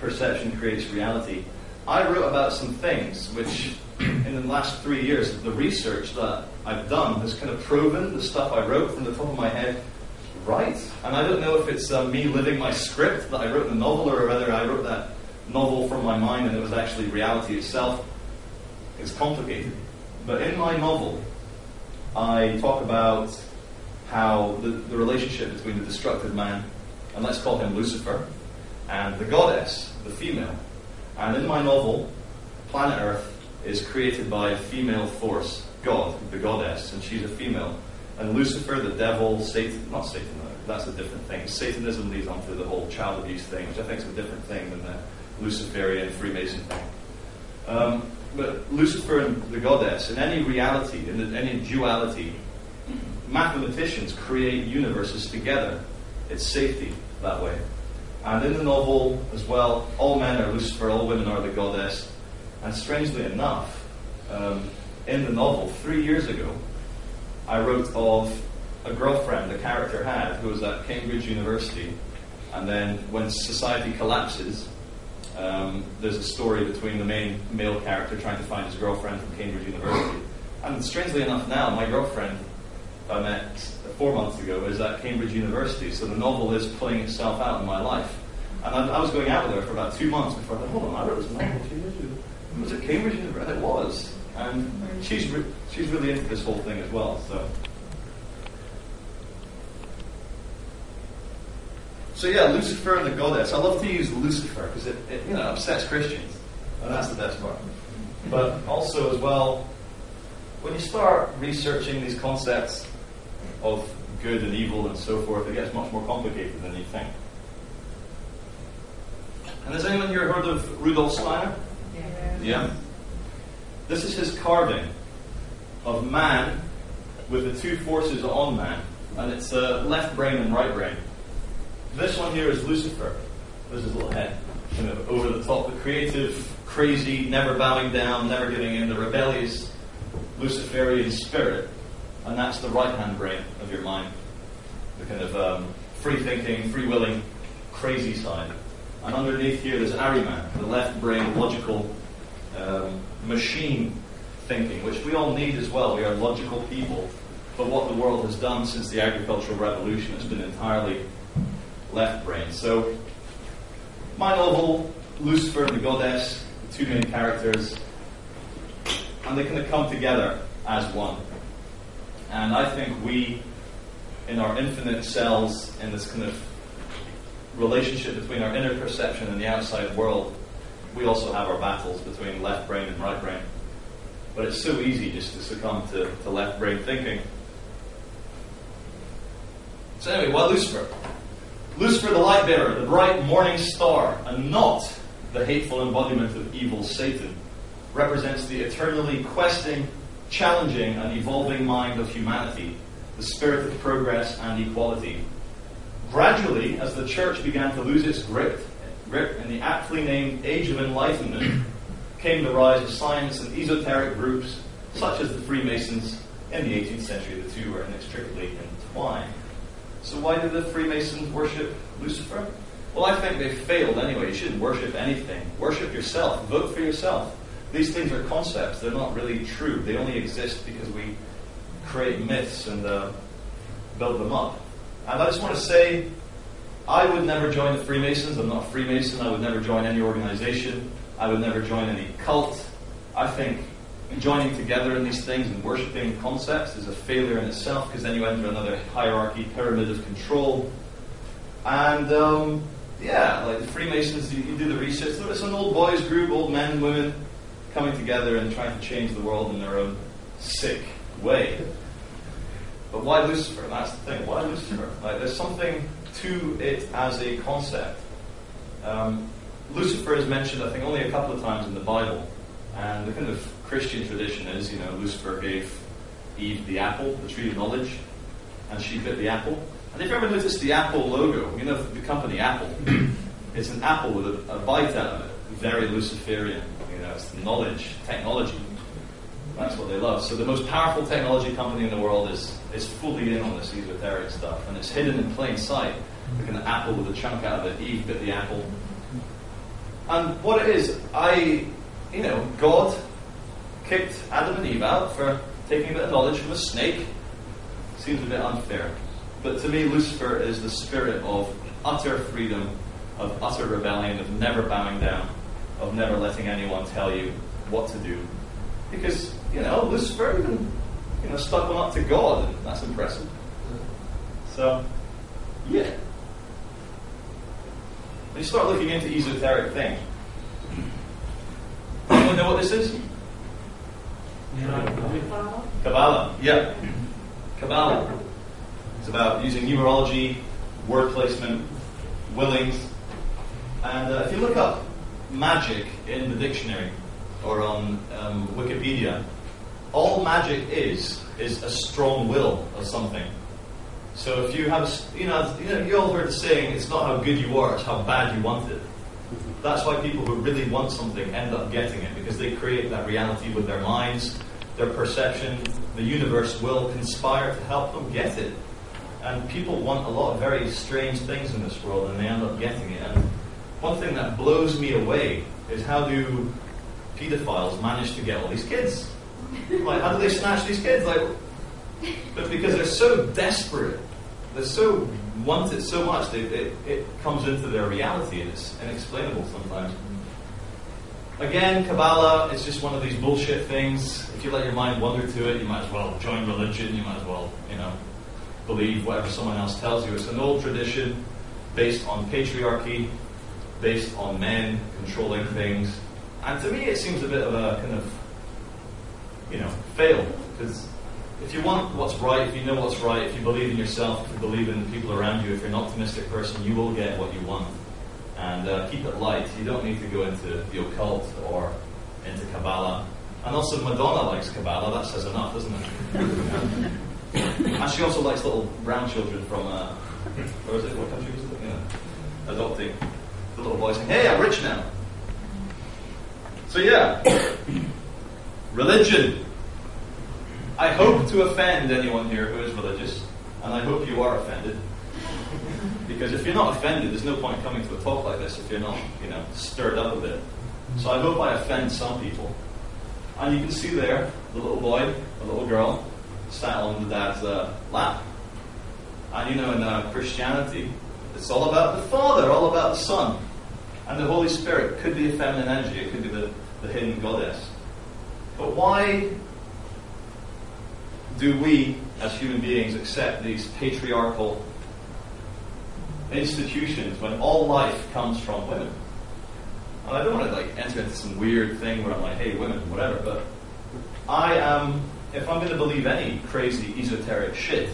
perception creates reality. I wrote about some things which, in the last 3 years, the research that I've done has kind of proven the stuff I wrote from the top of my head right. And I don't know if it's me living my script that I wrote in the novel, or whether I wrote that novel from my mind and it was actually reality itself. It's complicated. But in my novel, I talk about how the relationship between the destructive man, and let's call him Lucifer, and the goddess, the female. And in my novel, planet Earth is created by a female force, God, the goddess, and she's a female. And Lucifer, the devil, Satan, not Satan, that's a different thing. Satanism leads on to the whole child abuse thing, which I think is a different thing than the Luciferian Freemason thing. But Lucifer and the goddess, in any reality, in any duality, mathematicians create universes together. It's safety that way. And in the novel as well, all men are Lucifer, all women are the goddess. And strangely enough, in the novel, 3 years ago, I wrote of a girlfriend the character had who was at Cambridge University. And then when society collapses, there's a story between the main male character trying to find his girlfriend from Cambridge University. And strangely enough now, my girlfriend I met 4 months ago is at Cambridge University, so the novel is playing itself out in my life. And I was going out with her for about 2 months before I thought, hold on, I wrote this novel 2 years ago. It was at Cambridge University. It was. And she's really into this whole thing as well. So yeah, Lucifer and the goddess. I love to use Lucifer because it upsets Christians, and that's the best part. But also as well, when you start researching these concepts of good and evil and so forth, it gets much more complicated than you think. And has anyone here heard of Rudolf Steiner? Yeah. This is his carving of man with the two forces on man, and it's left brain and right brain. This one here is Lucifer. There's his little head, kind of over the top. The creative, crazy, never bowing down, never giving in, the rebellious Luciferian spirit. And that's the right-hand brain of your mind. The kind of free-thinking, free-willing, crazy side. And underneath here there's Ahriman, the left brain, logical, machine thinking, which we all need as well. We are logical people. But what the world has done since the agricultural revolution has been entirely left brain. So, my novel, Lucifer and the Goddess, the two main characters, and they kind of come together as one. And I think we, in our infinite selves, in this kind of relationship between our inner perception and the outside world, we also have our battles between left brain and right brain. But it's so easy just to succumb to left brain thinking. So anyway, why Lucifer? Lucifer, the light bearer, the bright morning star, and not the hateful embodiment of evil Satan, represents the eternally questing, challenging, and evolving mind of humanity, the spirit of progress and equality. Gradually, as the church began to lose its grip in the aptly named Age of Enlightenment, came the rise of science and esoteric groups, such as the Freemasons in the 18th century. The two were inextricably entwined. So why did the Freemasons worship Lucifer? Well, I think they failed anyway. You shouldn't worship anything. Worship yourself. Vote for yourself. These things are concepts. They're not really true. They only exist because we create myths and build them up. And I just want to say, I would never join the Freemasons. I'm not a Freemason. I would never join any organization. I would never join any cult. I think joining together in these things and worshipping concepts is a failure in itself, because then you enter another hierarchy, pyramid of control. And like the Freemasons, you do the research. So it's an old boys group, old men and women coming together and trying to change the world in their own sick way. But why Lucifer? That's the thing. Why Lucifer? Like, there's something to it as a concept. Lucifer is mentioned, I think, only a couple of times in the Bible. And the kind of Christian tradition is, Lucifer gave Eve the apple, the tree of knowledge, and she bit the apple. And if you ever noticed the Apple logo, the company Apple, it's an apple with a bite out of it. Very Luciferian. It's knowledge, technology. That's what they love. So the most powerful technology company in the world is fully in on this esoteric stuff, and it's hidden in plain sight. Like an apple with a chunk out of it. Eve bit the apple. And what it is, God kicked Adam and Eve out for taking a bit of knowledge from a snake. Seems a bit unfair. But to me, Lucifer is the spirit of utter freedom, of utter rebellion, of never bowing down, of never letting anyone tell you what to do. Because, Lucifer even, stuck one up to God, and that's impressive. So, yeah. When you start looking into esoteric things, anyone know what this is? Kabbalah. Yeah. Kabbalah. It's about using numerology, word placement, willings. And if you look up magic in the dictionary or on Wikipedia, all magic is a strong will of something. So if you have, you all heard the saying, it's not how good you are, it's how bad you want it. That's why people who really want something end up getting it, because they create that reality with their minds, their perception. The universe will conspire to help them get it. And people want a lot of very strange things in this world, and they end up getting it. And one thing that blows me away is, how do pedophiles manage to get all these kids? Like, how do they snatch these kids? But because they're so desperate, they so want it so much, it comes into their reality, and it's inexplainable sometimes. Again, Kabbalah is just one of these bullshit things. If you let your mind wander to it, you might as well join religion, you might as well, believe whatever someone else tells you. It's an old tradition based on patriarchy, based on men controlling things. And to me it seems a bit of a kind of, fail. Because if you want what's right, if you know what's right, if you believe in yourself, if you believe in the people around you, if you're an optimistic person, you will get what you want. And keep it light. You don't need to go into the occult or into Kabbalah. And also Madonna likes Kabbalah. That says enough, doesn't it? And she also likes little brown children from, where is it? What country was it? Adopting the little boy saying, "Hey, I'm rich now." So yeah, religion. I hope to offend anyone here who is religious, and I hope you are offended. Because if you're not offended, there's no point coming to a talk like this if you're not, stirred up a bit. So I hope I offend some people. And you can see there, the little boy, the little girl, sat on the dad's lap. And in Christianity, it's all about the Father, all about the Son. And the Holy Spirit could be a feminine energy, it could be the hidden goddess. But why do we, as human beings, accept these patriarchal institutions when all life comes from women? And I don't want to enter into some weird thing where I'm like, hey, women, whatever, but if I'm going to believe any crazy esoteric shit,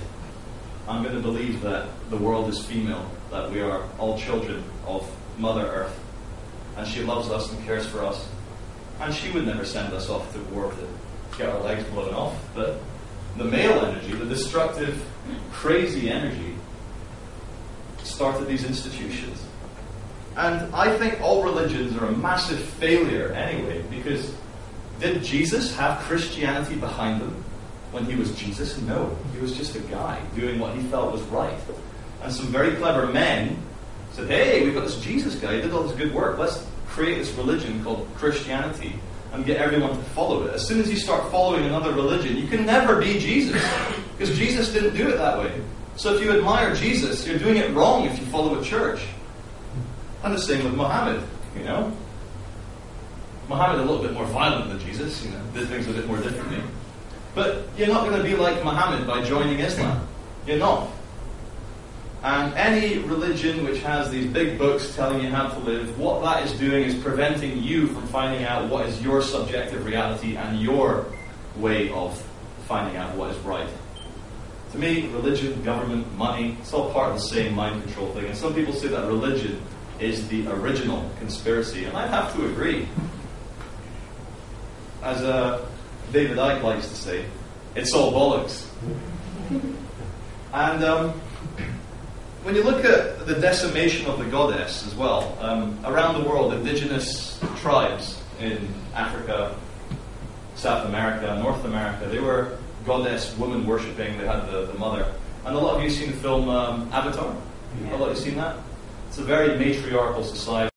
I'm going to believe that the world is female, that we are all children of Mother Earth, and she loves us and cares for us, and she would never send us off to war to get our legs blown off. But the male energy, the destructive, crazy energy, started these institutions. And I think all religions are a massive failure anyway, because did Jesus have Christianity behind him when he was Jesus? No. He was just a guy doing what he felt was right. And some very clever men said, hey, we've got this Jesus guy, he did all this good work, let's create this religion called Christianity and get everyone to follow it. As soon as you start following another religion, you can never be Jesus, because Jesus didn't do it that way. So if you admire Jesus, you're doing it wrong if you follow a church. And the same with Muhammad, Muhammad a little bit more violent than Jesus, did things a bit more differently. But you're not going to be like Muhammad by joining Islam. You're not. And any religion which has these big books telling you how to live, what that is doing is preventing you from finding out what is your subjective reality and your way of finding out what is right. To me, religion, government, money, it's all part of the same mind control thing. And some people say that religion is the original conspiracy, and I have to agree. As David Icke likes to say, it's all bollocks. And when you look at the decimation of the goddess as well, around the world, indigenous tribes in Africa, South America, North America, they were goddess woman worshipping. They had the mother. And a lot of you have seen the film Avatar. A lot of you have seen that? It's a very matriarchal society.